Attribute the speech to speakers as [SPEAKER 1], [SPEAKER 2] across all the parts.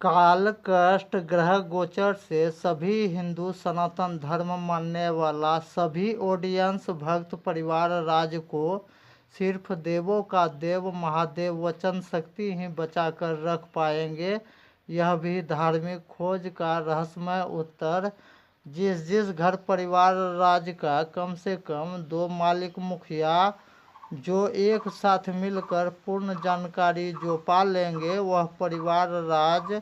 [SPEAKER 1] काल कष्ट ग्रह गोचर से सभी हिंदू सनातन धर्म मानने वाला सभी ऑडियंस भक्त परिवार राज को सिर्फ देवों का देव महादेव वचन शक्ति ही बचाकर रख पाएंगे। यह भी धार्मिक खोज का रहस्यमय उत्तर। जिस जिस घर परिवार राज का कम से कम 2 मालिक मुखिया जो एक साथ मिलकर पूर्ण जानकारी जो पा लेंगे, वह परिवार राज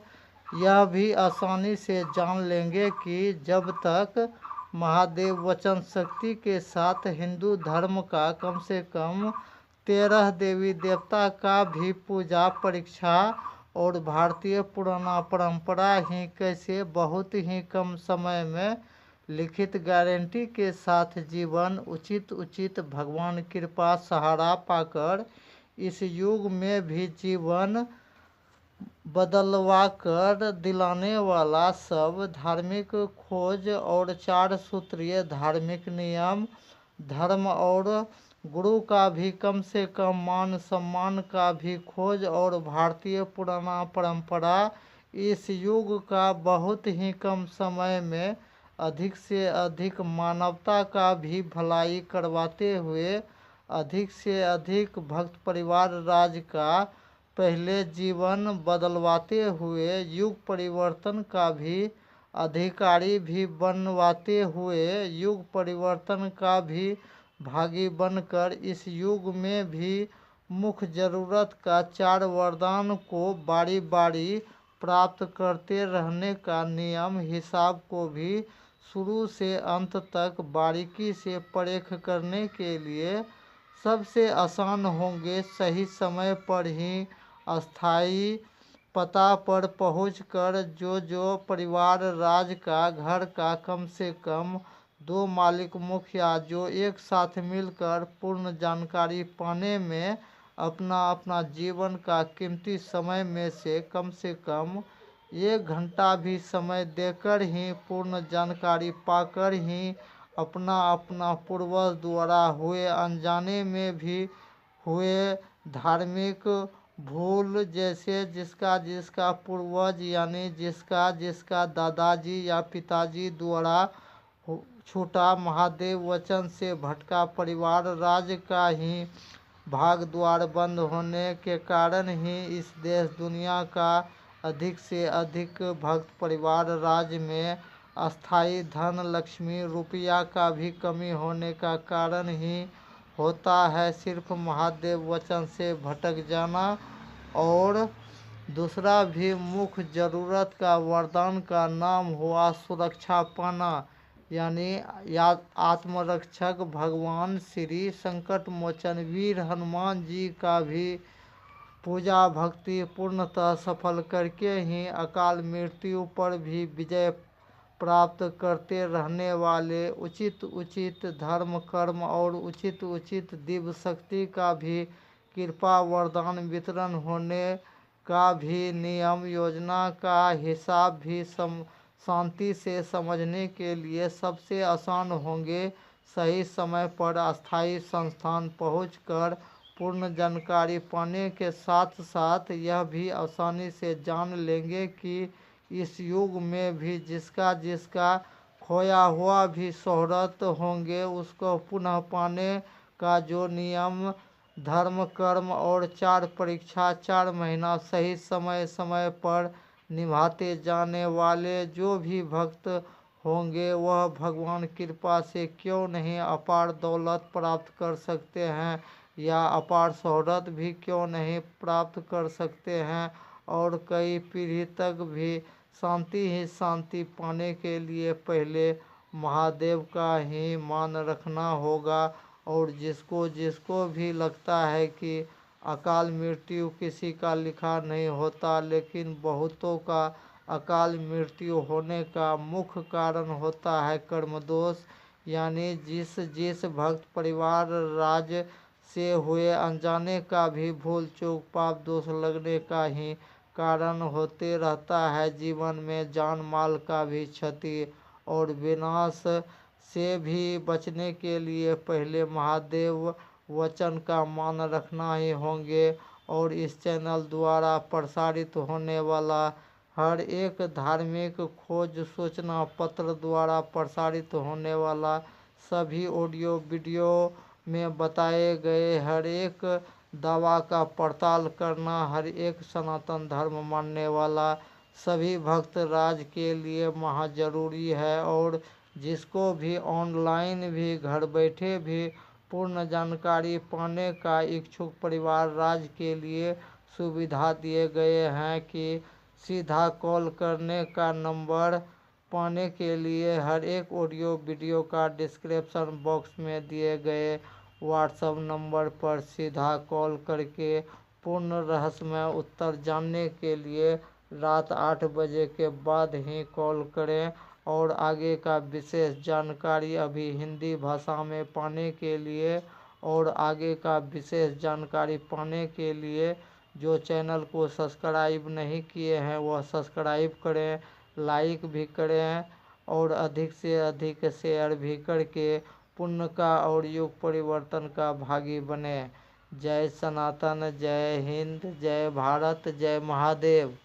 [SPEAKER 1] यह भी आसानी से जान लेंगे कि जब तक महादेव वचन शक्ति के साथ हिंदू धर्म का कम से कम 13 देवी देवता का भी पूजा परीक्षा और भारतीय पुराना परंपरा ही कैसे बहुत ही कम समय में लिखित गारंटी के साथ जीवन उचित भगवान कृपा सहारा पाकर इस युग में भी जीवन बदलवा कर दिलाने वाला सब धार्मिक खोज और 4 सूत्रीय धार्मिक नियम धर्म और गुरु का भी कम से कम मान सम्मान का भी खोज और भारतीय पुराना परंपरा इस युग का बहुत ही कम समय में अधिक से अधिक मानवता का भी भलाई करवाते हुए अधिक से अधिक भक्त परिवार राज का पहले जीवन बदलवाते हुए युग परिवर्तन का भी अधिकारी भी बनवाते हुए युग परिवर्तन का भी भागी बनकर इस युग में भी मुख्य जरूरत का 4 वरदान को बारी बारी प्राप्त करते रहने का नियम हिसाब को भी शुरू से अंत तक बारीकी से परख करने के लिए सबसे आसान होंगे। सही समय पर ही अस्थाई पता पर पहुंचकर जो परिवार राज का घर का कम से कम 2 मालिक मुखिया जो एक साथ मिलकर पूर्ण जानकारी पाने में अपना जीवन का कीमती समय में से कम 1 घंटा भी समय देकर ही पूर्ण जानकारी पाकर ही अपना पूर्वज द्वारा हुए अनजाने में भी हुए धार्मिक भूल, जैसे जिसका पूर्वज यानी जिसका दादाजी या पिताजी द्वारा छूटा महादेव वचन से भटका परिवार राज का ही भाग द्वार बंद होने के कारण ही इस देश दुनिया का अधिक से अधिक भक्त परिवार राज में अस्थाई धन लक्ष्मी रुपया का भी कमी होने का कारण ही होता है सिर्फ महादेव वचन से भटक जाना। और दूसरा भी मुख्य जरूरत का वरदान का नाम हुआ सुरक्षा पाना, यानी आत्मरक्षक भगवान श्री संकट मोचन वीर हनुमान जी का भी पूजा भक्ति पूर्णतः सफल करके ही अकाल मृत्यु पर भी विजय प्राप्त करते रहने वाले उचित धर्म कर्म और उचित दिव्य शक्ति का भी कृपा वरदान वितरण होने का भी नियम योजना का हिसाब भी शांति से समझने के लिए सबसे आसान होंगे। सही समय पर अस्थाई संस्थान पहुंचकर पूर्ण जानकारी पाने के साथ साथ यह भी आसानी से जान लेंगे कि इस युग में भी जिसका खोया हुआ भी शोहरत होंगे उसको पुनः पाने का जो नियम धर्म कर्म और 4 परीक्षा 4 महीना सही समय पर निभाते जाने वाले जो भी भक्त होंगे वह भगवान कृपा से क्यों नहीं अपार दौलत प्राप्त कर सकते हैं या अपार शोहरत भी क्यों नहीं प्राप्त कर सकते हैं और कई पीढ़ी तक भी शांति ही शांति पाने के लिए पहले महादेव का ही मान रखना होगा। और जिसको भी लगता है कि अकाल मृत्यु किसी का लिखा नहीं होता, लेकिन बहुतों का अकाल मृत्यु होने का मुख्य कारण होता है कर्म दोष, यानी जिस भक्त परिवार राज से हुए अनजाने का भी भूल चूक पाप दोष लगने का ही कारण होते रहता है। जीवन में जान माल का भी क्षति और विनाश से भी बचने के लिए पहले महादेव वचन का मान रखना ही होंगे। और इस चैनल द्वारा प्रसारित होने वाला हर एक धार्मिक खोज सूचना पत्र द्वारा प्रसारित होने वाला सभी ऑडियो वीडियो में बताए गए हर एक दावा का पड़ताल करना हर एक सनातन धर्म मानने वाला सभी भक्त राज के लिए महा जरूरी है। और जिसको भी ऑनलाइन भी घर बैठे भी पूर्ण जानकारी पाने का इच्छुक परिवार राज के लिए सुविधा दिए गए हैं कि सीधा कॉल करने का नंबर पाने के लिए हर एक ऑडियो वीडियो का डिस्क्रिप्शन बॉक्स में दिए गए व्हाट्सएप नंबर पर सीधा कॉल करके पूर्ण रहस्यमय उत्तर जानने के लिए रात 8 बजे के बाद ही कॉल करें। और आगे का विशेष जानकारी अभी हिंदी भाषा में पाने के लिए और आगे का विशेष जानकारी पाने के लिए जो चैनल को सब्सक्राइब नहीं किए हैं वह सब्सक्राइब करें, लाइक भी करें और अधिक से अधिक शेयर भी करके पुण्य का और युग परिवर्तन का भागी बने। जय सनातन, जय हिंद, जय भारत, जय महादेव।